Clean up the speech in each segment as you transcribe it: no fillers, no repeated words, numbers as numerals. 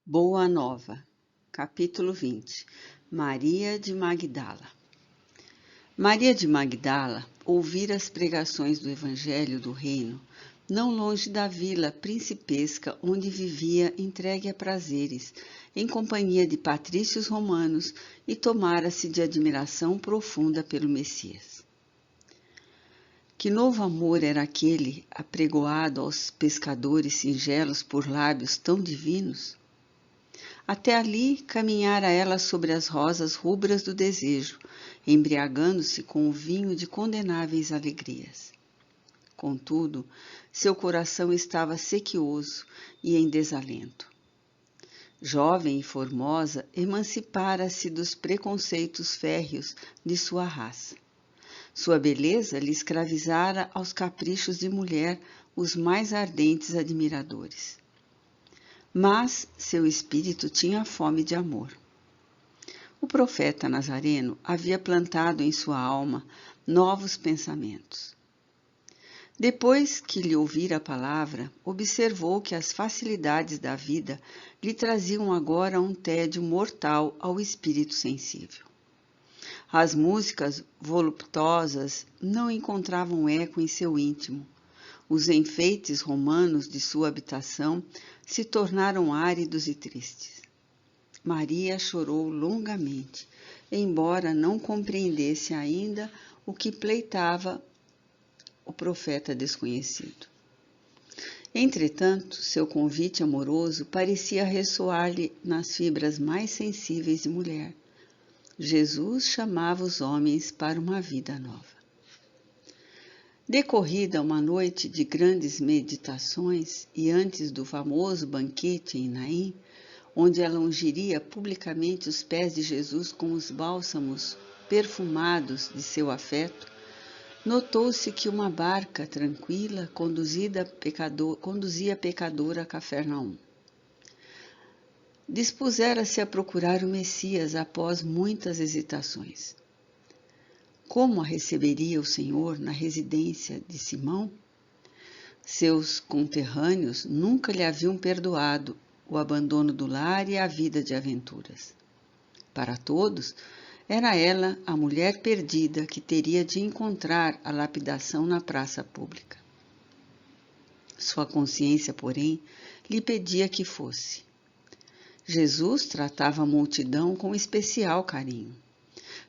Boa Nova, capítulo 20. Maria de Magdala. Maria de Magdala ouvira as pregações do Evangelho do Reino, não longe da vila principesca onde vivia entregue a prazeres, em companhia de patrícios romanos, e tomara-se de admiração profunda pelo Messias. Que novo amor era aquele apregoado aos pescadores singelos por lábios tão divinos? Até ali caminhara ela sobre as rosas rubras do desejo, embriagando-se com o vinho de condenáveis alegrias. Contudo, seu coração estava sequioso e em desalento. Jovem e formosa, emancipara-se dos preconceitos férreos de sua raça. Sua beleza lhe escravizara aos caprichos de mulher os mais ardentes admiradores. Mas seu espírito tinha fome de amor. O profeta Nazareno havia plantado em sua alma novos pensamentos. Depois que lhe ouvira a palavra, observou que as facilidades da vida lhe traziam agora um tédio mortal ao espírito sensível. As músicas voluptuosas não encontravam eco em seu íntimo. Os enfeites romanos de sua habitação se tornaram áridos e tristes. Maria chorou longamente, embora não compreendesse ainda o que pleitava o profeta desconhecido. Entretanto, seu convite amoroso parecia ressoar-lhe nas fibras mais sensíveis de mulher. Jesus chamava os homens para uma vida nova. Decorrida uma noite de grandes meditações e antes do famoso banquete em Naim, onde ela ungiria publicamente os pés de Jesus com os bálsamos perfumados de seu afeto, notou-se que uma barca tranquila conduzia pecador a Cafarnaum. Dispusera-se a procurar o Messias após muitas hesitações. Como a receberia o Senhor na residência de Simão? Seus conterrâneos nunca lhe haviam perdoado o abandono do lar e a vida de aventuras. Para todos, era ela a mulher perdida que teria de encontrar a lapidação na praça pública. Sua consciência, porém, lhe pedia que fosse. Jesus tratava a multidão com especial carinho.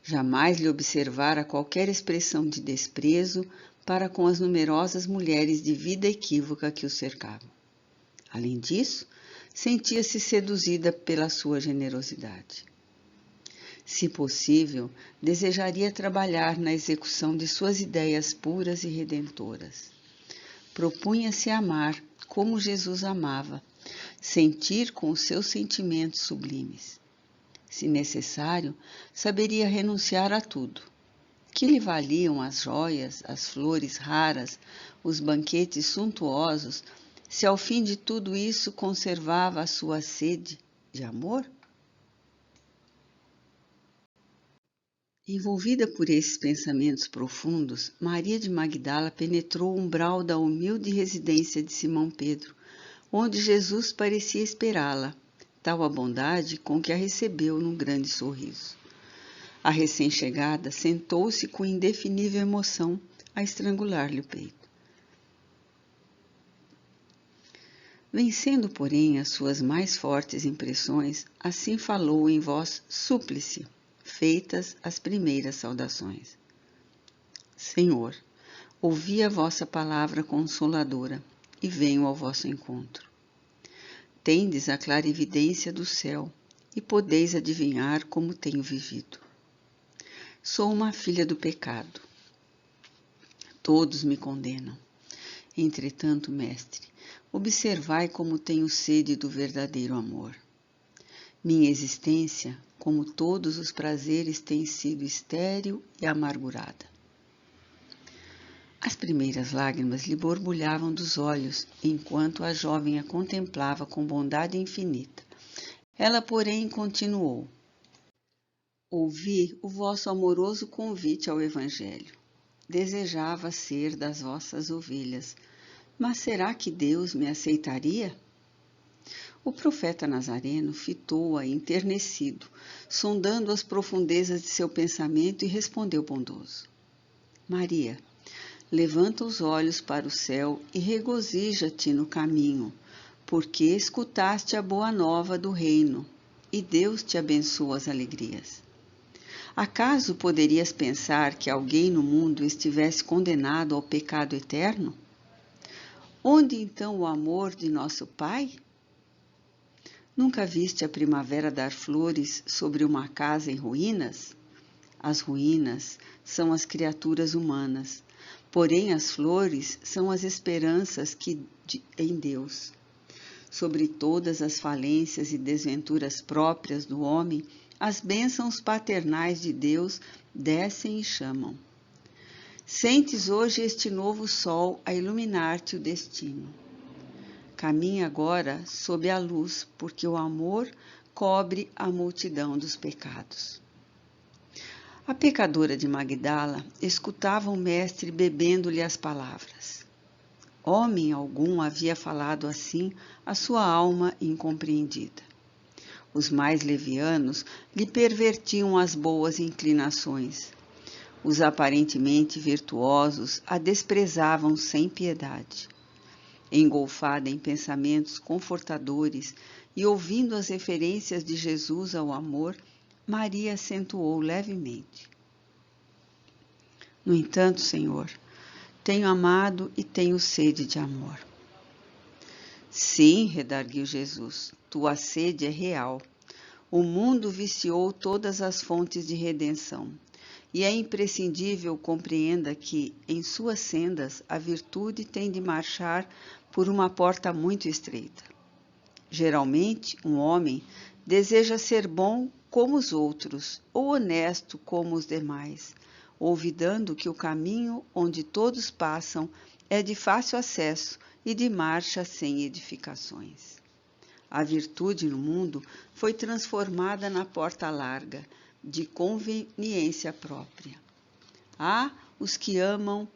Jamais lhe observara qualquer expressão de desprezo para com as numerosas mulheres de vida equívoca que o cercavam. Além disso, sentia-se seduzida pela sua generosidade. Se possível, desejaria trabalhar na execução de suas ideias puras e redentoras. Propunha-se amar como Jesus amava, sentir com os seus sentimentos sublimes. Se necessário, saberia renunciar a tudo. Que lhe valiam as joias, as flores raras, os banquetes suntuosos, se ao fim de tudo isso conservava a sua sede de amor? Envolvida por esses pensamentos profundos, Maria de Magdala penetrou o umbral da humilde residência de Simão Pedro, onde Jesus parecia esperá-la, tal a bondade com que a recebeu num grande sorriso. A recém-chegada sentou-se com indefinível emoção a estrangular-lhe o peito. Vencendo, porém, as suas mais fortes impressões, assim falou em voz súplice, feitas as primeiras saudações. Senhor, ouvi a vossa palavra consoladora e venho ao vosso encontro. Tendes a clarividência do céu e podeis adivinhar como tenho vivido. Sou uma filha do pecado. Todos me condenam. Entretanto, mestre, observai como tenho sede do verdadeiro amor. Minha existência, como todos os prazeres, tem sido estéril e amargurada. As primeiras lágrimas lhe borbulhavam dos olhos, enquanto a jovem a contemplava com bondade infinita. Ela, porém, continuou. Ouvi o vosso amoroso convite ao Evangelho. Desejava ser das vossas ovelhas, mas será que Deus me aceitaria? O profeta Nazareno fitou-a enternecido, sondando as profundezas de seu pensamento e respondeu bondoso: Maria, levanta os olhos para o céu e regozija-te no caminho, porque escutaste a boa nova do reino, e Deus te abençoa as alegrias. Acaso poderias pensar que alguém no mundo estivesse condenado ao pecado eterno? Onde então o amor de nosso Pai? Nunca viste a primavera dar flores sobre uma casa em ruínas? As ruínas são as criaturas humanas, porém as flores são as esperanças em Deus. Sobre todas as falências e desventuras próprias do homem, as bênçãos paternais de Deus descem e chamam. Sentes hoje este novo sol a iluminar-te o destino. Caminha agora sob a luz, porque o amor cobre a multidão dos pecados. A pecadora de Magdala escutava o mestre bebendo-lhe as palavras. Homem algum havia falado assim à sua alma incompreendida. Os mais levianos lhe pervertiam as boas inclinações. Os aparentemente virtuosos a desprezavam sem piedade. Engolfada em pensamentos confortadores e ouvindo as referências de Jesus ao amor, Maria acentuou levemente. No entanto, Senhor, tenho amado e tenho sede de amor. Sim, redarguiu Jesus, tua sede é real. O mundo viciou todas as fontes de redenção, e é imprescindível compreenda que, em suas sendas, a virtude tem de marchar por uma porta muito estreita. Geralmente, um homem deseja ser bom como os outros, ou honesto como os demais, olvidando que o caminho onde todos passam é de fácil acesso e de marcha sem edificações. A virtude no mundo foi transformada na porta larga, de conveniência própria. Há os que amam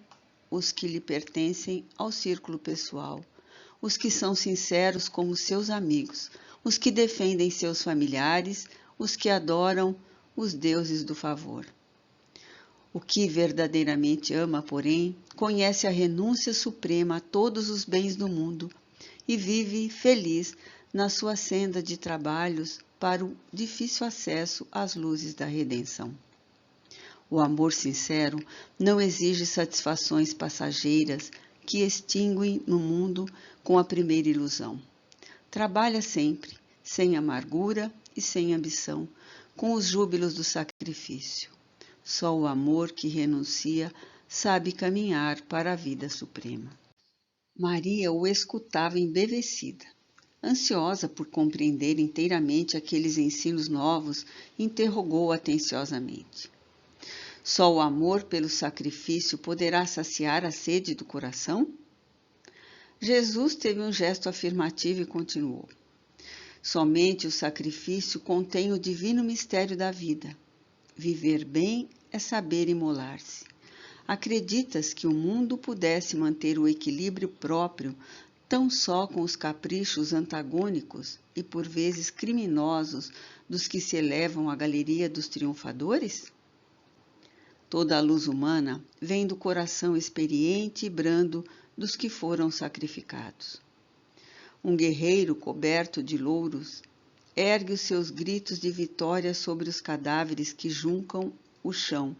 os que lhe pertencem ao círculo pessoal, os que são sinceros como seus amigos, os que defendem seus familiares, os que adoram os deuses do favor. O que verdadeiramente ama, porém, conhece a renúncia suprema a todos os bens do mundo e vive feliz na sua senda de trabalhos para o difícil acesso às luzes da redenção. O amor sincero não exige satisfações passageiras que extinguem no mundo com a primeira ilusão. Trabalha sempre, sem amargura e sem ambição, com os júbilos do sacrifício. Só o amor que renuncia sabe caminhar para a vida suprema. Maria o escutava embevecida. Ansiosa por compreender inteiramente aqueles ensinos novos, interrogou atenciosamente. Só o amor pelo sacrifício poderá saciar a sede do coração? Jesus teve um gesto afirmativo e continuou. Somente o sacrifício contém o divino mistério da vida. Viver bem é saber imolar-se. Acreditas que o mundo pudesse manter o equilíbrio próprio tão só com os caprichos antagônicos e por vezes criminosos dos que se elevam à galeria dos triunfadores? Toda a luz humana vem do coração experiente e brando dos que foram sacrificados. Um guerreiro coberto de louros ergue os seus gritos de vitória sobre os cadáveres que juncam o chão,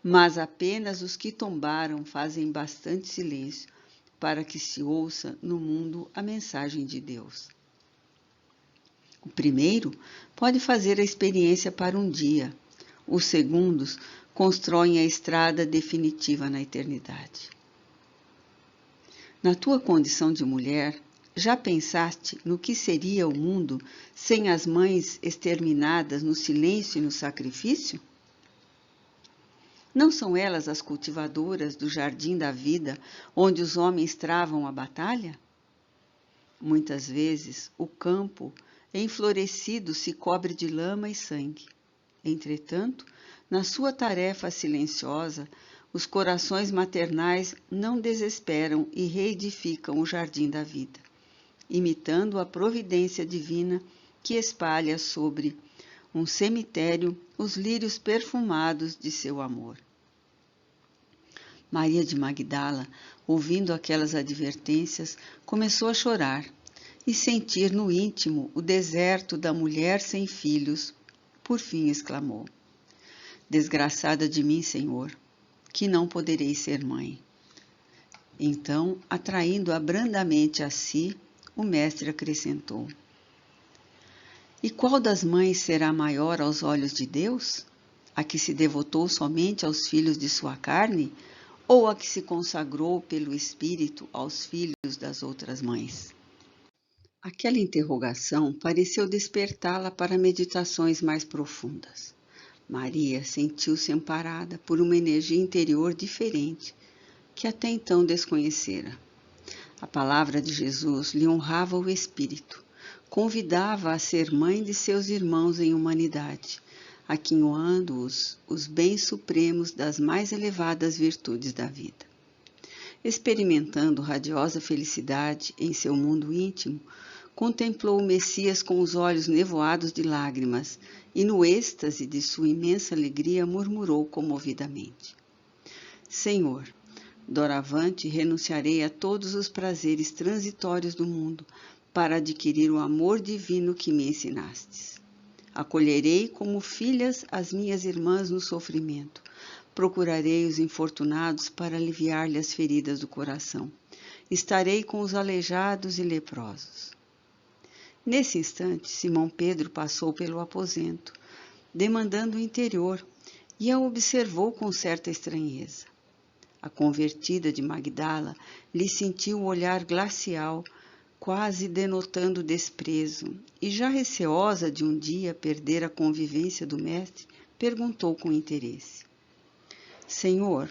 mas apenas os que tombaram fazem bastante silêncio para que se ouça no mundo a mensagem de Deus. O primeiro pode fazer a experiência para um dia, os segundos constroem a estrada definitiva na eternidade. Na tua condição de mulher, já pensaste no que seria o mundo sem as mães exterminadas no silêncio e no sacrifício? Não são elas as cultivadoras do jardim da vida, onde os homens travam a batalha? Muitas vezes, o campo enflorescido se cobre de lama e sangue. Entretanto, na sua tarefa silenciosa, os corações maternais não desesperam e reedificam o jardim da vida. imitando a providência divina que espalha sobre um cemitério os lírios perfumados de seu amor. Maria de Magdala, ouvindo aquelas advertências, começou a chorar e sentir no íntimo o deserto da mulher sem filhos. Por fim exclamou: Desgraçada de mim, Senhor, que não poderei ser mãe. Então, atraindo-a brandamente a si, o mestre acrescentou: E qual das mães será maior aos olhos de Deus? A que se devotou somente aos filhos de sua carne, ou a que se consagrou pelo Espírito aos filhos das outras mães? Aquela interrogação pareceu despertá-la para meditações mais profundas. Maria sentiu-se amparada por uma energia interior diferente, que até então desconhecera. A palavra de Jesus lhe honrava o espírito, convidava a ser mãe de seus irmãos em humanidade, aquinhoando-os os bens supremos das mais elevadas virtudes da vida. Experimentando radiosa felicidade em seu mundo íntimo, contemplou o Messias com os olhos nevoados de lágrimas e, no êxtase de sua imensa alegria, murmurou comovidamente: Senhor, doravante renunciarei a todos os prazeres transitórios do mundo para adquirir o amor divino que me ensinastes. Acolherei como filhas as minhas irmãs no sofrimento. Procurarei os infortunados para aliviar-lhe as feridas do coração. Estarei com os aleijados e leprosos. Nesse instante, Simão Pedro passou pelo aposento, demandando o interior, e a observou com certa estranheza. A convertida de Magdala lhe sentiu o olhar glacial, quase denotando desprezo, e já receosa de um dia perder a convivência do mestre, perguntou com interesse: Senhor,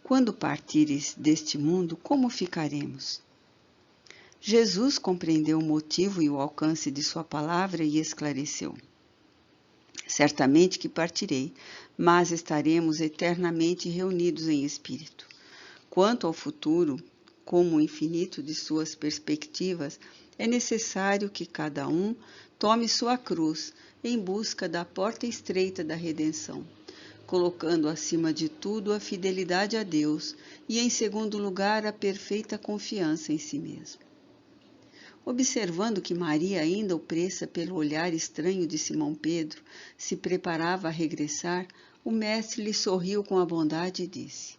quando partires deste mundo, como ficaremos? Jesus compreendeu o motivo e o alcance de sua palavra e esclareceu: Certamente que partirei, mas estaremos eternamente reunidos em espírito. Quanto ao futuro, como o infinito de suas perspectivas, é necessário que cada um tome sua cruz em busca da porta estreita da redenção, colocando acima de tudo a fidelidade a Deus e, em segundo lugar, a perfeita confiança em si mesmo. Observando que Maria, ainda opressa pelo olhar estranho de Simão Pedro, se preparava a regressar, o mestre lhe sorriu com a bondade e disse: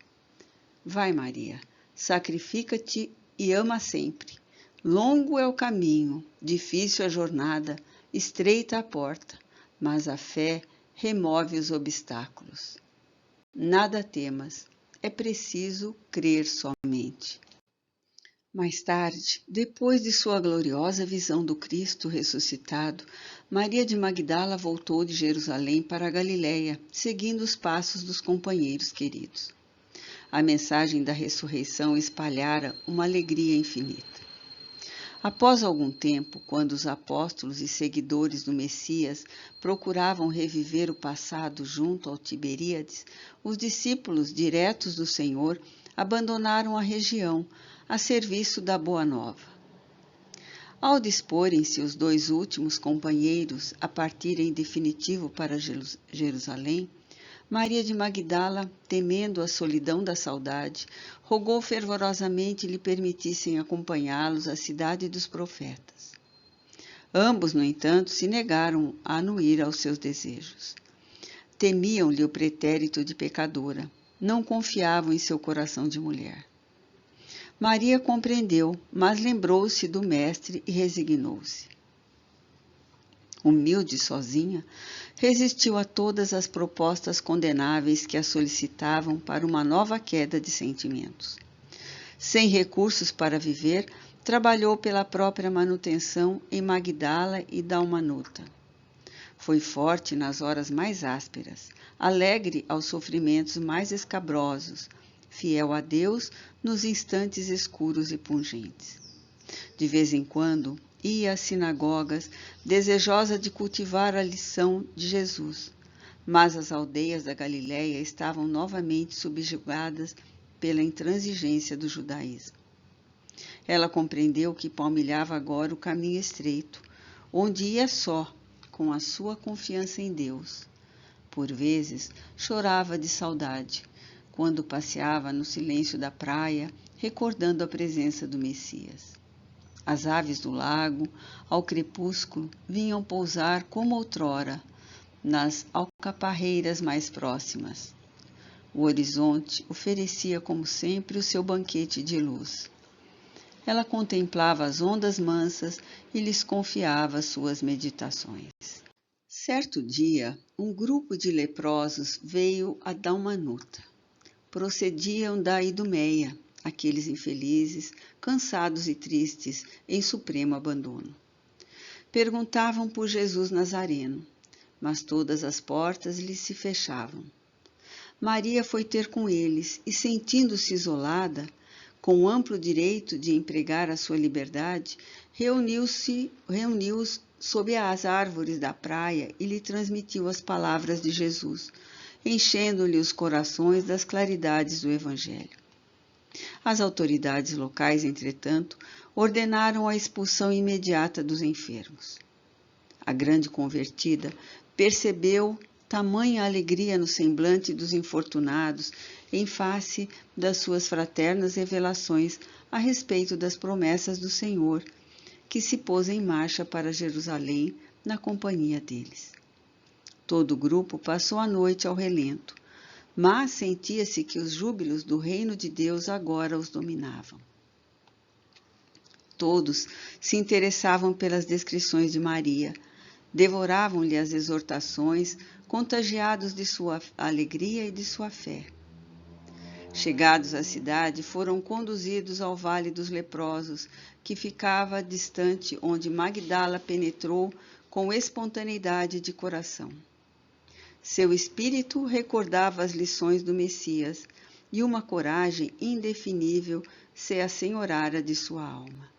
Vai, Maria, sacrifica-te e ama sempre. Longo é o caminho, difícil a jornada, estreita a porta, mas a fé remove os obstáculos. Nada temas, é preciso crer somente. Mais tarde, depois de sua gloriosa visão do Cristo ressuscitado, Maria de Magdala voltou de Jerusalém para a Galiléia, seguindo os passos dos companheiros queridos. A mensagem da ressurreição espalhara uma alegria infinita. Após algum tempo, quando os apóstolos e seguidores do Messias procuravam reviver o passado junto ao Tiberíades, os discípulos diretos do Senhor abandonaram a região a serviço da Boa Nova. Ao disporem-se os dois últimos companheiros a partirem definitivo para Jerusalém, Maria de Magdala, temendo a solidão da saudade, rogou fervorosamente lhe permitissem acompanhá-los à cidade dos profetas. Ambos, no entanto, se negaram a anuir aos seus desejos. Temiam-lhe o pretérito de pecadora, não confiavam em seu coração de mulher. Maria compreendeu, mas lembrou-se do mestre e resignou-se. Humilde e sozinha, resistiu a todas as propostas condenáveis que a solicitavam para uma nova queda de sentimentos. Sem recursos para viver, trabalhou pela própria manutenção em Magdala e Dalmanuta. Foi forte nas horas mais ásperas, alegre aos sofrimentos mais escabrosos, fiel a Deus nos instantes escuros e pungentes. De vez em quando, ia às sinagogas, desejosa de cultivar a lição de Jesus, mas as aldeias da Galiléia estavam novamente subjugadas pela intransigência do judaísmo. Ela compreendeu que palmilhava agora o caminho estreito, onde ia só, com a sua confiança em Deus. Por vezes, chorava de saudade, quando passeava no silêncio da praia, recordando a presença do Messias. As aves do lago, ao crepúsculo, vinham pousar como outrora, nas alcaparreiras mais próximas. O horizonte oferecia, como sempre, o seu banquete de luz. Ela contemplava as ondas mansas e lhes confiava suas meditações. Certo dia, um grupo de leprosos veio a Dalmanuta. Procediam da Idumeia, aqueles infelizes, cansados e tristes, em supremo abandono. Perguntavam por Jesus Nazareno, mas todas as portas lhes se fechavam. Maria foi ter com eles e, sentindo-se isolada, com amplo direito de empregar a sua liberdade, reuniu-os sob as árvores da praia e lhe transmitiu as palavras de Jesus, enchendo-lhe os corações das claridades do Evangelho. As autoridades locais, entretanto, ordenaram a expulsão imediata dos enfermos. A grande convertida percebeu tamanha alegria no semblante dos infortunados em face das suas fraternas revelações a respeito das promessas do Senhor, que se pôs em marcha para Jerusalém na companhia deles. Todo o grupo passou a noite ao relento, mas sentia-se que os júbilos do reino de Deus agora os dominavam. Todos se interessavam pelas descrições de Maria, devoravam-lhe as exortações, contagiados de sua alegria e de sua fé. Chegados à cidade, foram conduzidos ao Vale dos Leprosos, que ficava distante, onde Magdala penetrou com espontaneidade de coração. Seu espírito recordava as lições do Messias, e uma coragem indefinível se assenhorara de sua alma.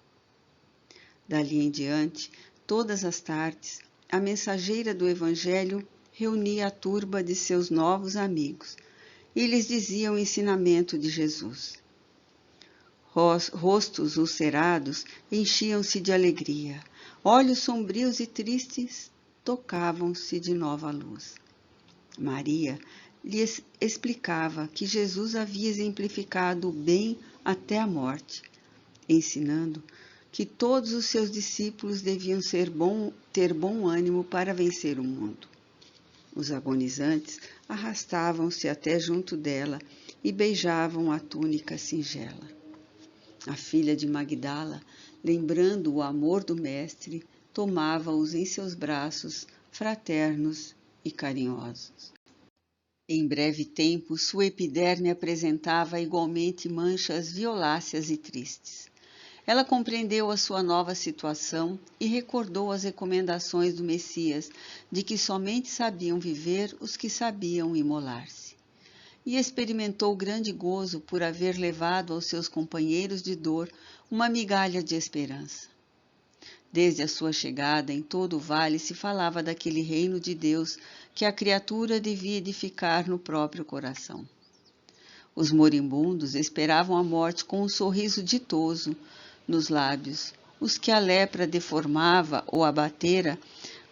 Dali em diante, todas as tardes, a mensageira do Evangelho reunia a turba de seus novos amigos e lhes dizia o ensinamento de Jesus. Rostos ulcerados enchiam-se de alegria, olhos sombrios e tristes tocavam-se de nova luz. Maria lhes explicava que Jesus havia exemplificado o bem até a morte, ensinando que todos os seus discípulos deviam ter bom ânimo para vencer o mundo. Os agonizantes arrastavam-se até junto dela e beijavam a túnica singela. A filha de Magdala, lembrando o amor do Mestre, tomava-os em seus braços fraternos e carinhosos. Em breve tempo, sua epiderme apresentava igualmente manchas violáceas e tristes. Ela compreendeu a sua nova situação e recordou as recomendações do Messias, de que somente sabiam viver os que sabiam imolar-se. E experimentou grande gozo por haver levado aos seus companheiros de dor uma migalha de esperança. Desde a sua chegada, em todo o vale se falava daquele reino de Deus que a criatura devia edificar no próprio coração. Os moribundos esperavam a morte com um sorriso ditoso nos lábios. Os que a lepra deformava ou abatera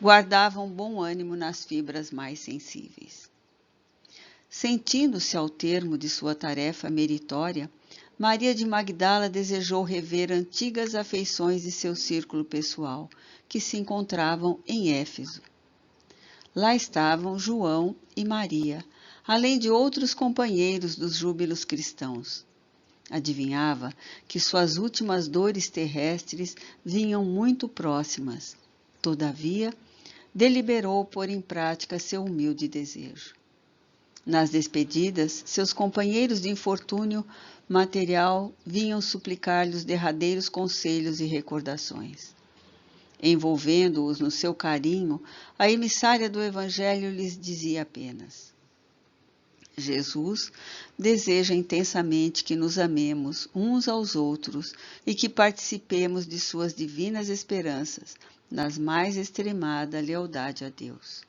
guardavam bom ânimo nas fibras mais sensíveis. Sentindo-se ao termo de sua tarefa meritória, Maria de Magdala desejou rever antigas afeições de seu círculo pessoal, que se encontravam em Éfeso. Lá estavam João e Maria, além de outros companheiros dos júbilos cristãos. Adivinhava que suas últimas dores terrestres vinham muito próximas. Todavia, deliberou pôr em prática seu humilde desejo. Nas despedidas, seus companheiros de infortúnio material vinham suplicar-lhe os derradeiros conselhos e recordações. Envolvendo-os no seu carinho, a emissária do Evangelho lhes dizia apenas: Jesus deseja intensamente que nos amemos uns aos outros e que participemos de suas divinas esperanças, nas mais extremada lealdade a Deus.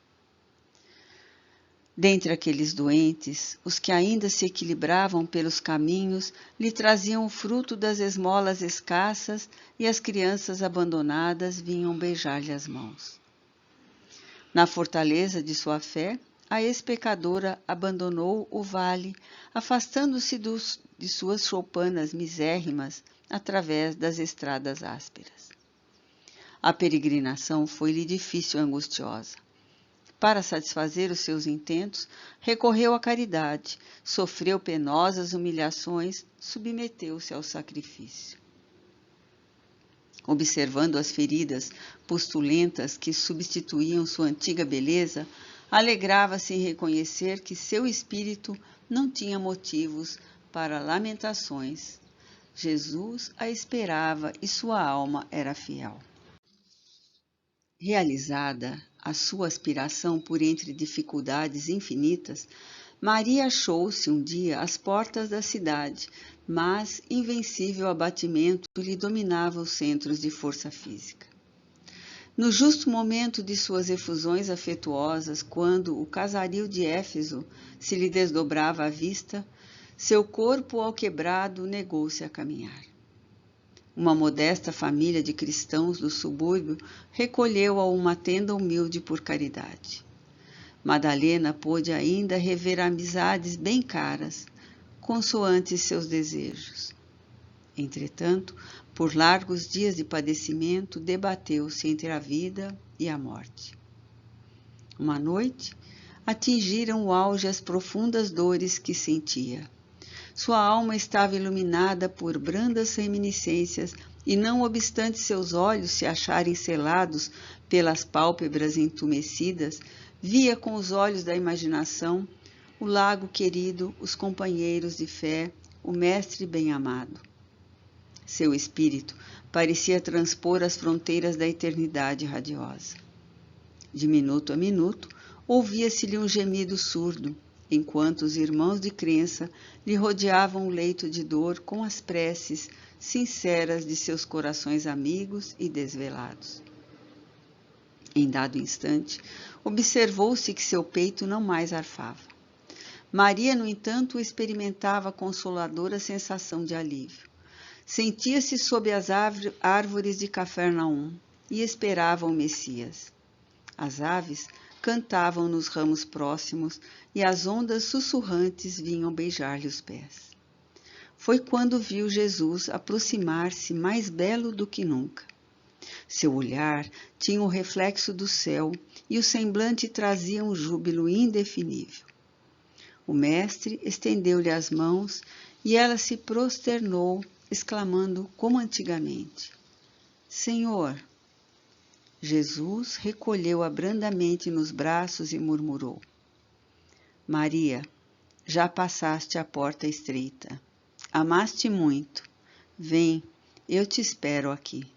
Dentre aqueles doentes, os que ainda se equilibravam pelos caminhos lhe traziam o fruto das esmolas escassas e as crianças abandonadas vinham beijar-lhe as mãos. Na fortaleza de sua fé, a ex-pecadora abandonou o vale, afastando-se de suas choupanas misérrimas através das estradas ásperas. A peregrinação foi-lhe difícil e angustiosa. Para satisfazer os seus intentos, recorreu à caridade, sofreu penosas humilhações, submeteu-se ao sacrifício. Observando as feridas pustulentas que substituíam sua antiga beleza, alegrava-se em reconhecer que seu espírito não tinha motivos para lamentações. Jesus a esperava e sua alma era fiel. Realizada a sua aspiração por entre dificuldades infinitas, Maria achou-se um dia às portas da cidade, mas invencível abatimento lhe dominava os centros de força física. No justo momento de suas efusões afetuosas, quando o casaril de Éfeso se lhe desdobrava à vista, seu corpo alquebrado negou-se a caminhar. Uma modesta família de cristãos do subúrbio recolheu-a a uma tenda humilde por caridade. Madalena pôde ainda rever amizades bem caras, consoante seus desejos. Entretanto, por largos dias de padecimento, debateu-se entre a vida e a morte. Uma noite, atingiram o auge as profundas dores que sentia. Sua alma estava iluminada por brandas reminiscências e, não obstante seus olhos se acharem selados pelas pálpebras entumecidas, via com os olhos da imaginação o lago querido, os companheiros de fé, o mestre bem-amado. Seu espírito parecia transpor as fronteiras da eternidade radiosa. De minuto a minuto, ouvia-se-lhe um gemido surdo, enquanto os irmãos de crença lhe rodeavam o leito de dor com as preces sinceras de seus corações amigos e desvelados. Em dado instante, observou-se que seu peito não mais arfava. Maria, no entanto, experimentava a consoladora sensação de alívio. Sentia-se sob as árvores de Cafarnaum e esperava o Messias. As aves cantavam nos ramos próximos e as ondas sussurrantes vinham beijar-lhe os pés. Foi quando viu Jesus aproximar-se mais belo do que nunca. Seu olhar tinha o reflexo do céu e o semblante trazia um júbilo indefinível. O mestre estendeu-lhe as mãos e ela se prosternou, exclamando como antigamente: Senhor! Jesus recolheu-a brandamente nos braços e murmurou: Maria, já passaste a porta estreita. Amaste muito. Vem, eu te espero aqui.